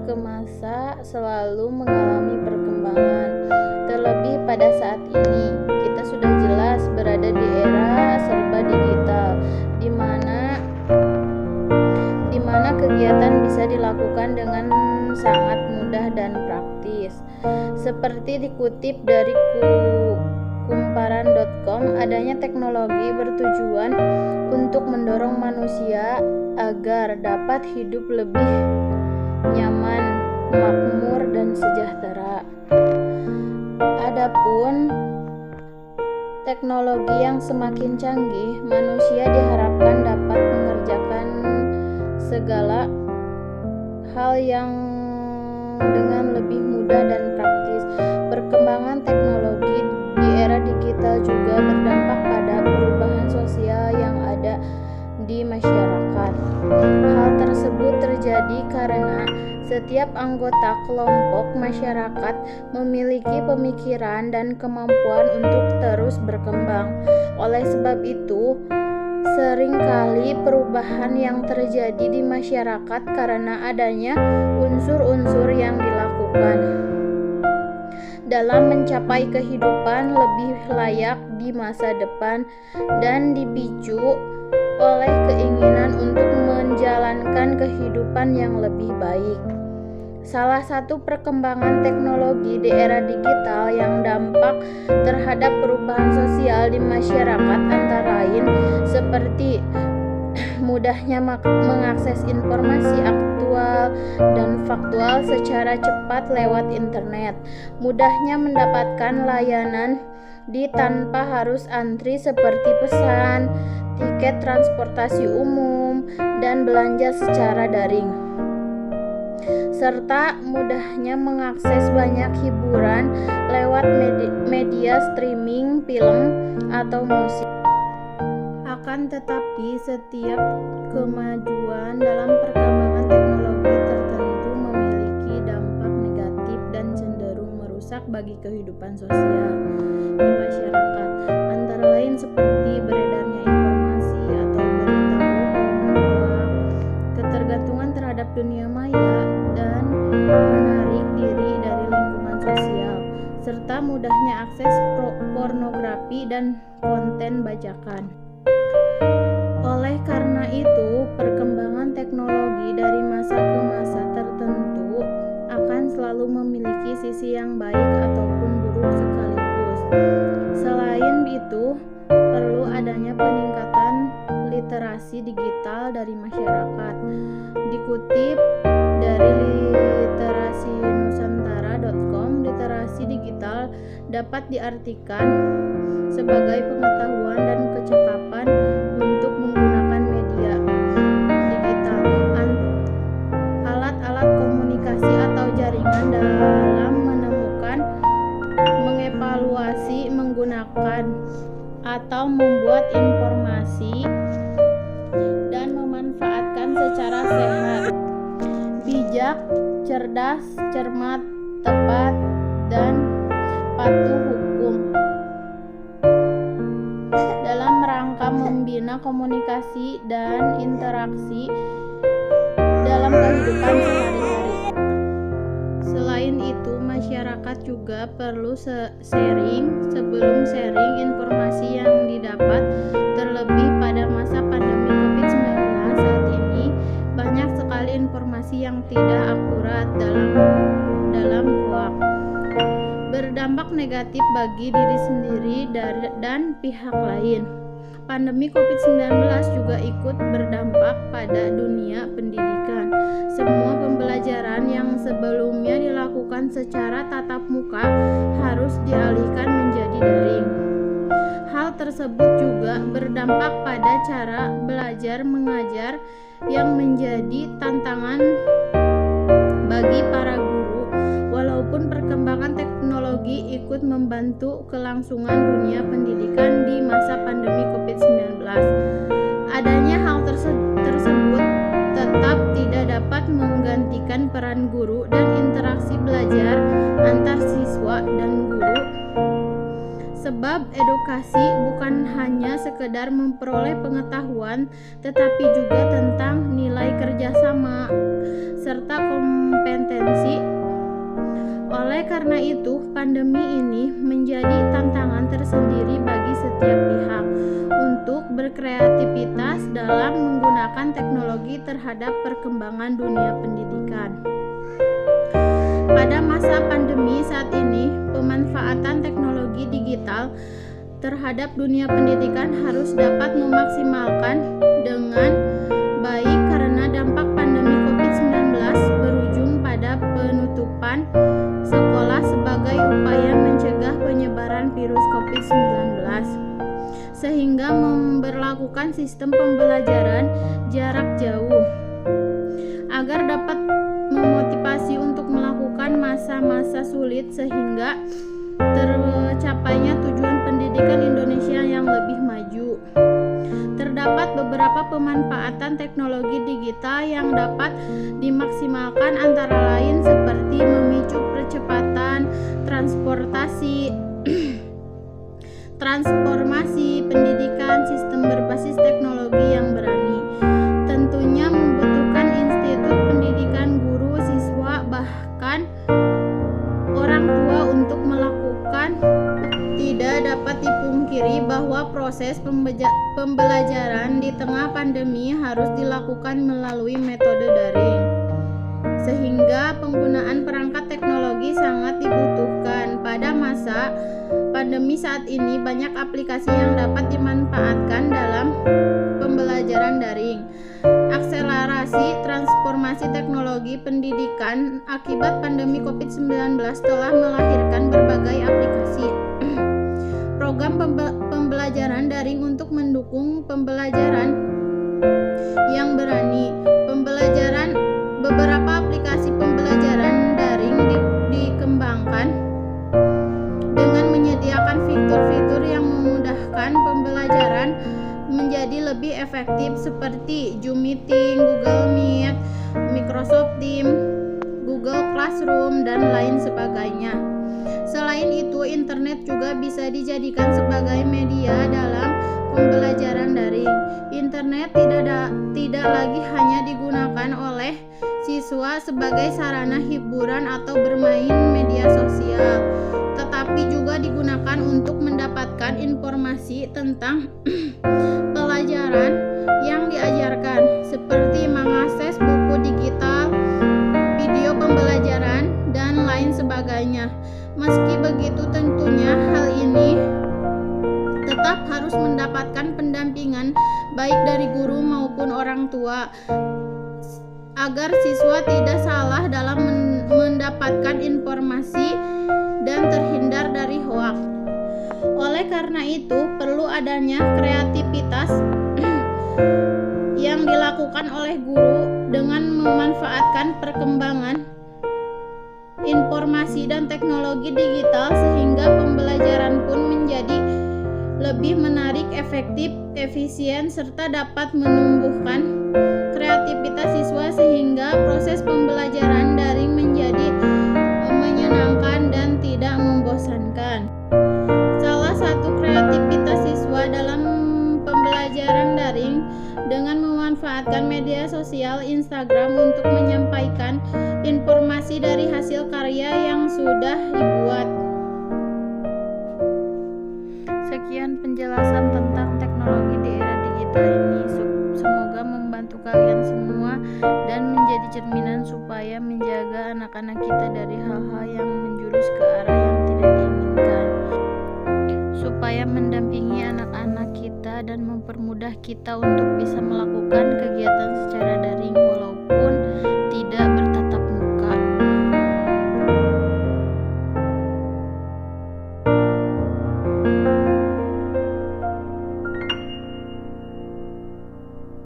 ke masa selalu mengalami perkembangan. Terlebih pada saat ini, kita sudah jelas berada di era serba digital, di mana kegiatan bisa dilakukan dengan sangat mudah dan praktis. Seperti dikutip dari kumparan.com, adanya teknologi bertujuan untuk mendorong manusia agar dapat hidup lebih nyaman, makmur, dan sejahtera. Adapun teknologi yang semakin canggih, manusia diharapkan dapat mengerjakan segala hal yang dengan lebih mudah dan praktis. Perkembangan teknologi di era digital juga berdampak pada perubahan sosial yang ada di masyarakat. Hal tersebut terjadi karena setiap anggota kelompok masyarakat memiliki pemikiran dan kemampuan untuk terus berkembang. Oleh sebab itu, seringkali perubahan yang terjadi di masyarakat karena adanya unsur-unsur yang dilakukan dalam mencapai kehidupan lebih layak di masa depan dan dipicu oleh keinginan untuk menjalankan kehidupan yang lebih baik. Salah satu perkembangan teknologi di era digital yang dampak terhadap perubahan sosial di masyarakat antara lain seperti mudahnya mengakses informasi aktual dan faktual secara cepat lewat internet, mudahnya mendapatkan layanan tanpa harus antri seperti pesan, tiket transportasi umum, dan belanja secara daring, serta mudahnya mengakses banyak hiburan lewat media streaming, film, atau musik. Akan tetapi, setiap kemajuan dalam perkembangan teknologi tertentu memiliki dampak negatif dan cenderung merusak bagi kehidupan sosial di masyarakat, antara lain seperti beredarnya informasi atau berita bohong, ketergantungan terhadap dunia maya, dan menarik diri dari lingkungan sosial, serta mudahnya akses pornografi dan konten bajakan. Oleh karena itu, perkembangan teknologi dari masa ke masa tertentu akan selalu memiliki sisi yang baik ataupun buruk sekaligus. Selain itu, perlu adanya peningkatan literasi digital dari masyarakat. Dikutip dari literasinusantara.com, literasi digital dapat diartikan sebagai pengetahuan dan kecakapan untuk menggunakan media digital, alat-alat komunikasi atau jaringan dalam menemukan, mengevaluasi, menggunakan, atau membuat informasi dan memanfaatkan secara sehat, bijak, cerdas, cermat, tepat, dan patuh hukum dalam rangka membina komunikasi dan interaksi dalam kehidupan sehari-hari. Selain itu, masyarakat juga perlu sebelum sharing informasi yang didapat, terlebih pada masa pandemi COVID-19 saat ini. Banyak sekali informasi yang tidak akurat dalam hoax, berdampak negatif bagi diri sendiri dan pihak lain. Pandemi COVID-19 juga ikut berdampak pada dunia pendidikan. Semua pembelajaran yang sebelumnya dilakukan secara tatap muka harus dialihkan menjadi daring. Hal tersebut juga berdampak pada cara belajar mengajar yang menjadi tantangan bagi para guru. Walaupun perkembangan teknologi ikut membantu kelangsungan dunia pendidikan di masa pandemi COVID-19, adanya hal tersebut tetap tidak dapat menggantikan peran guru dan interaksi belajar antar siswa dan guru. Sebab edukasi bukan hanya sekedar memperoleh pengetahuan, tetapi juga tentang nilai kerjasama serta kompetensi berpotensi. Oleh karena itu, pandemi ini menjadi tantangan tersendiri bagi setiap pihak untuk berkreativitas dalam menggunakan teknologi terhadap perkembangan dunia pendidikan. Pada masa pandemi saat ini, pemanfaatan teknologi digital terhadap dunia pendidikan harus dapat memaksimalkan dengan baik karena dampak pandemi COVID-19 berujung pada penutupan sekolah sebagai upaya mencegah penyebaran virus COVID-19 sehingga memberlakukan sistem pembelajaran jarak jauh agar dapat memotivasi untuk melakukan masa-masa sulit sehingga tercapainya tujuan pendidikan Indonesia yang lebih maju. Terdapat beberapa pemanfaatan teknologi digital yang dapat dimaksimalkan antara lain seperti memicu percepatan transformasi pendidikan, sistem berbasis teknologi yang berani. Tentunya membutuhkan institut pendidikan, guru, siswa, bahkan orang tua untuk melakukan. Tidak dapat dipungkiri bahwa proses pembelajaran di tengah pandemi harus dilakukan melalui metode daring, sehingga penggunaan perangkat teknologi sangat dibutuhkan. Pada masa pandemi saat ini, banyak aplikasi yang dapat dimanfaatkan dalam pembelajaran daring. Akselerasi transformasi teknologi pendidikan akibat pandemi COVID-19 telah melahirkan berbagai aplikasi program pembelajaran daring untuk mendukung pembelajaran yang berani. Beberapa aplikasi pembelajaran daring dikembangkan dengan menyediakan fitur-fitur yang memudahkan pembelajaran menjadi lebih efektif seperti Zoom Meeting, Google Meet, Microsoft Teams, Google Classroom, dan lain sebagainya. Selain itu, internet juga bisa dijadikan sebagai media dalam pembelajaran daring. Internet tidak lagi hanya digunakan oleh siswa sebagai sarana hiburan atau bermain media sosial, tetapi juga digunakan untuk mendapatkan informasi tentang pelajaran yang diajarkan, seperti mengakses buku digital, video pembelajaran, dan lain sebagainya. Meski begitu, tentunya hal ini tetap harus mendapatkan pendampingan baik dari guru maupun orang tua agar siswa tidak salah dalam mendapatkan informasi dan terhindar dari hoaks. Oleh karena itu, perlu adanya kreativitas yang dilakukan oleh guru dengan memanfaatkan perkembangan informasi dan teknologi digital sehingga pembelajaran pun menjadi lebih menarik, efektif, efisien, serta dapat menumbuhkan kreativitas siswa sehingga proses pembelajaran daring menjadi menyenangkan dan tidak membosankan. Salah satu kreativitas siswa dalam pembelajaran daring dengan memanfaatkan media sosial Instagram untuk menyampaikan informasi dari hasil karya yang sudah dibuat. Sekian penjelasan tentang teknologi di era digital ini. Semoga membantu kalian semua dan menjadi cerminan supaya menjaga anak-anak kita dari hal-hal yang menjurus ke arah yang tidak diinginkan, supaya mendampingi anak-anak kita dan mempermudah kita untuk bisa melakukan